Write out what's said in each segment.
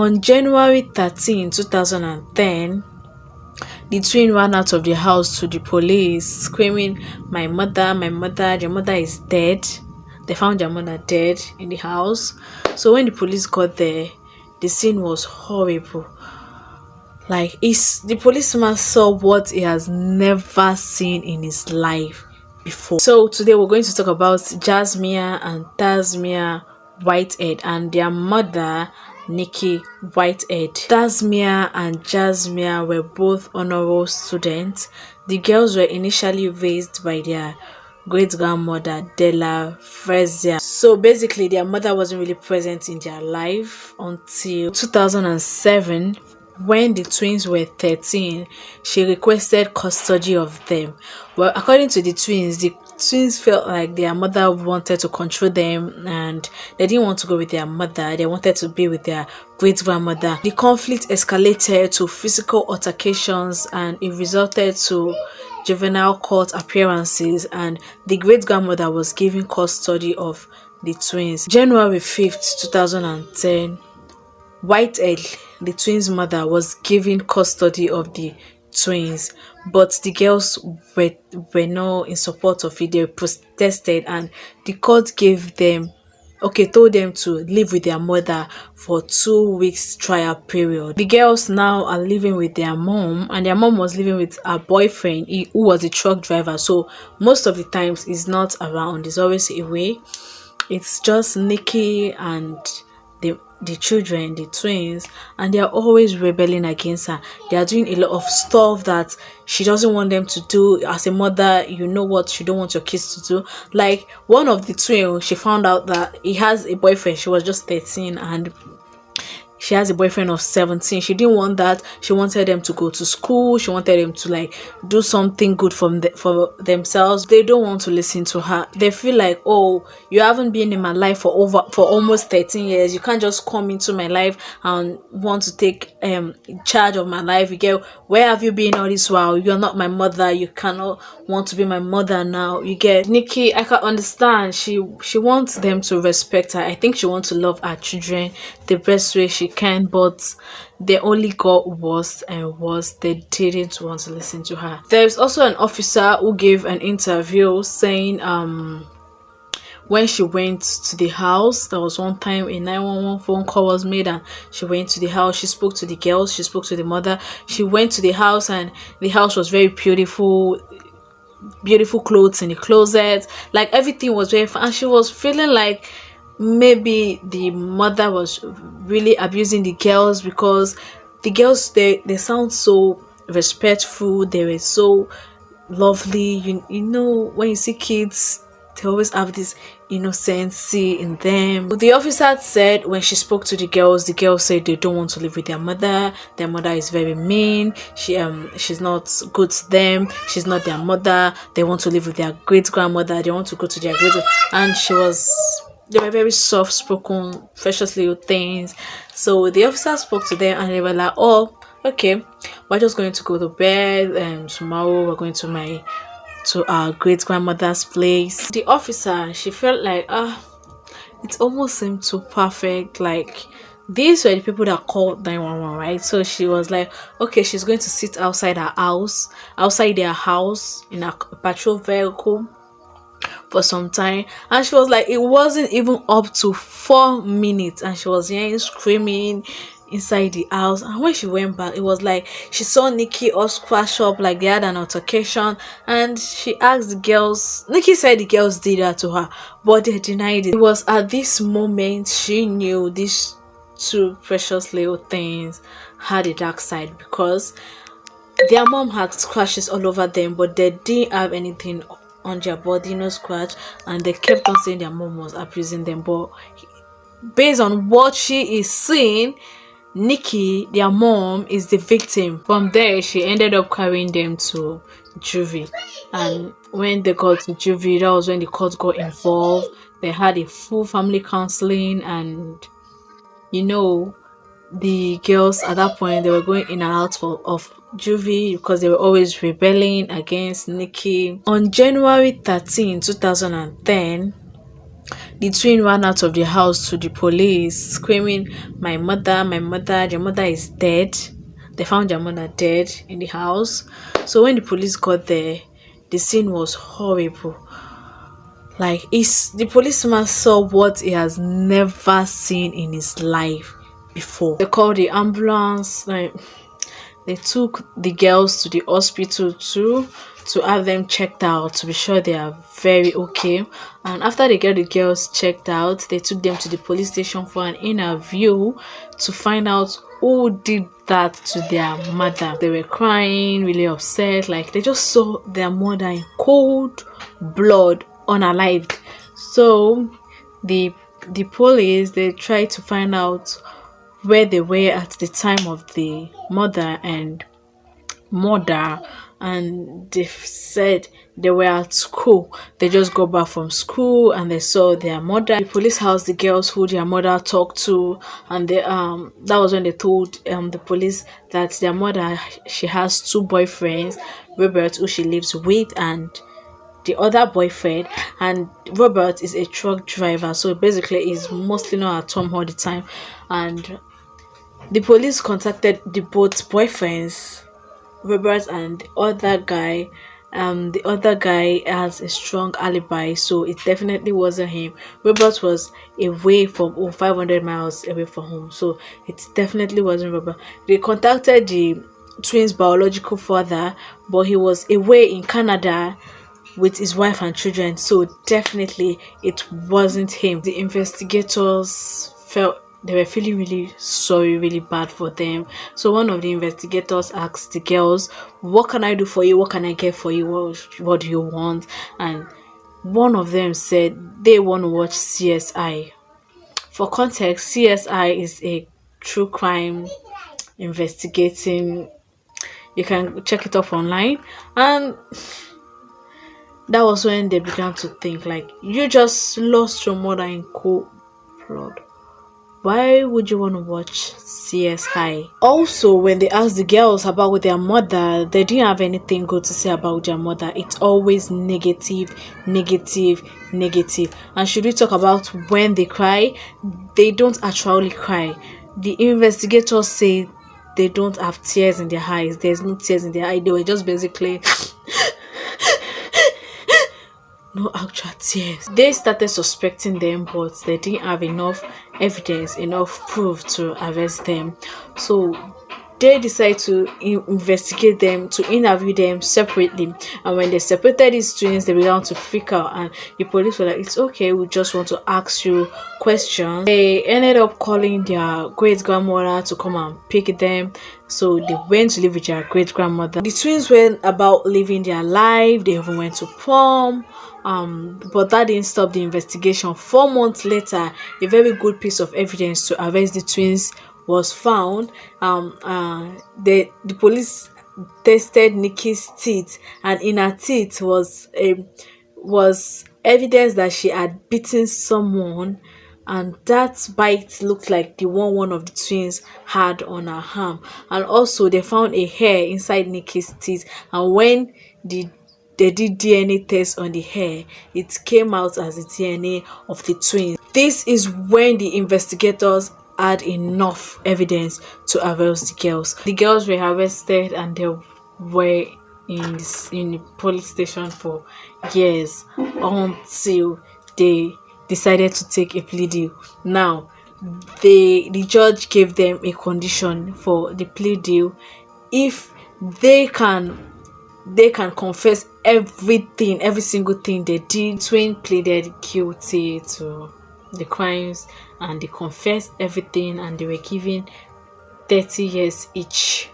On January 13, 2010, the twin ran out of the house to the police, screaming, my mother, your mother is dead." They found their mother dead in the house. So when the police got there, the scene was horrible. Like, the policeman saw what he has never seen in his life before. So today we're going to talk about Jasmiya and Tasmiya Whitehead and their mother, Nikki Whitehead. Tasmiya and Jasmiya were both honorable students. The girls were initially raised by their great grandmother Della Frezia. So basically their mother wasn't really present in their life until 2007. When the twins were 13, she requested custody of them. Well, according to the twins felt like their mother wanted to control them and they didn't want to go with their mother. They wanted to be with their great grandmother. The conflict escalated to physical altercations and it resulted to juvenile court appearances, and the great grandmother was given custody of the twins. January 5th, 2010, Whitehead, the twins' mother, was given custody of the twins, but the girls were not in support of it. They protested, and the court told them to live with their mother for 2 weeks trial period. The girls now are living with their mom, and their mom was living with her boyfriend, who was a truck driver. So most of the times he's not around; he's always away. It's just Nikki and the children, the twins, and they are always rebelling against her. They are doing a lot of stuff that she doesn't want them to do. As a mother, you know what you don't want your kids to do. Like one of the twins, she found out that he has a boyfriend. She was just 13 and she has a boyfriend of 17. She didn't want that. She wanted them to go to school. She wanted them to like do something good for themselves. They don't want to listen to her. They feel like, oh, you haven't been in my life for almost 13 years. You can't just come into my life and want to take charge of my life. You get, where have you been all this while? You're not my mother. You cannot want to be my mother now. You get, Nikki, I can understand. She wants them to respect her. I think she wants to love her children the best way she can, but they only got worse and worse. They didn't want to listen to her. There's also an officer who gave an interview saying when she went to the house, there was one time a 911 phone call was made and she went to the house. She spoke to the girls, she spoke to the mother. She went to the house and the house was very beautiful clothes in the closet, like everything was very fun, and she was feeling like maybe the mother was really abusing the girls, because the girls, they sound so respectful, they were so lovely. You know, when you see kids, they always have this innocency in them. The officer said when she spoke to the girls said they don't want to live with their mother. Their mother is very mean. She's not good to them. She's not their mother. They want to live with their great grandmother. They want to go to their great, and they were very soft spoken, precious little things. So the officer spoke to them and they were like, oh, okay, we're just going to go to bed, and tomorrow we're going to our great grandmother's place. The officer, she felt like it almost seemed too perfect. Like, these were the people that called 911, right? So she was like, okay, she's going to sit outside their house in a patrol vehicle for some time. And she was like, it wasn't even up to 4 minutes and she was hearing screaming inside the house. And when she went back, it was like she saw Nikki all scratched up, like they had an altercation. And she asked the girls, Nikki said the girls did that to her, but they denied it. It was at this moment she knew these two precious little things had a dark side, because their mom had scratches all over them, but they didn't have anything on their body, no scratch, and they kept on saying their mom was abusing them. But based on what she is seeing, Nikki, their mom, is the victim. From there, she ended up carrying them to juvie, and when they got to juvie, that was when the court got involved. They had a full family counseling, and the girls at that point, they were going in and out of juvie because they were always rebelling against Nikki. On January 13, 2010, The twin ran out of the house to the police, screaming, my mother, your mother is dead. They found their mother dead in the house. So when the police got there, the scene was horrible. Like, the policeman saw what he has never seen in his life before. They called the ambulance. Like, they took the girls to the hospital too, to have them checked out to be sure they are very okay. And after they get the girls checked out, they took them to the police station for an interview to find out who did that to their mother. They were crying, really upset, like they just saw their mother in cold blood, unalived. So the police, they tried to find out where they were at the time of the mother and mother, and they said they were at school. They just got back from school and they saw their mother. The police housed the girls who their mother talked to, and they that was when they told the police that their mother, she has two boyfriends, Robert, who she lives with, and the other boyfriend. And Robert is a truck driver, so basically he's mostly not at home all the time. And the police contacted the both boyfriends, Robert and the other guy. The other guy has a strong alibi, so it definitely wasn't him. Robert was away from 500 miles away from home, so it definitely wasn't Robert. They contacted the twins' biological father, but he was away in Canada with his wife and children, so definitely it wasn't him. The investigators felt they were feeling really sorry, really bad for them. So one of the investigators asked the girls, what can I do for you? What can I get for you? What do you want? And one of them said they want to watch CSI. For context, CSI is a true crime investigating. You can check it up online. And that was when they began to think, like, you just lost your mother in cold blood. Why would you want to watch CSI? Also, when they asked the girls about their mother, they didn't have anything good to say about their mother. It's always negative, negative, negative. And should we talk about when they cry? They don't actually cry. The investigators say they don't have tears in their eyes. There's no tears in their eyes. They were just basically no actual tears. They started suspecting them, but they didn't have enough evidence, enough proof to arrest them. So they decided to investigate them, to interview them separately. And when they separated these twins, they began to freak out, and the police were like, it's okay, we just want to ask you questions. They ended up calling their great grandmother to come and pick them. So they went to live with their great grandmother. The twins went about living their life. They even went to prom. But that didn't stop the investigation. 4 months later, a very good piece of evidence to arrest the twins was found. The police tested Nikki's teeth, and in her teeth was evidence that she had beaten someone, and that bite looked like the one of the twins had on her arm. And also they found a hair inside Nikki's teeth, and when they did DNA test on the hair, it came out as the DNA of the twins. This is when the investigators had enough evidence to arrest the girls. The girls were arrested and they were in the police station for years until they decided to take a plea deal. Now, the judge gave them a condition for the plea deal. If they can confess everything, every single thing they did. Twin pleaded guilty to the crimes and they confessed everything, and they were given 30 years each.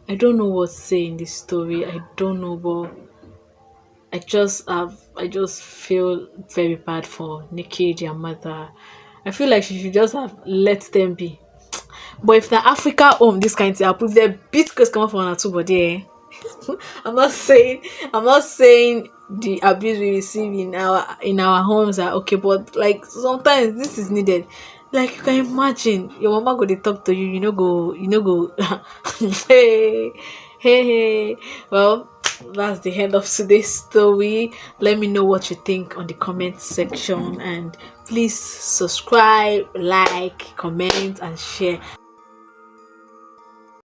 I don't know what to say in this story. I don't know, but I just feel very bad for Nikki, their mother. I feel like she should just have let them be. But if the Africa this kind of thing happen, if they beat Chris come up for 1 or 2 body, I'm not saying the abuse we receive in our homes are okay, but like sometimes this is needed. Like, you can imagine your mama go dey talk to you, go hey. Well, that's the end of today's story. Let me know what you think on the comment section, and please subscribe, like, comment, and share.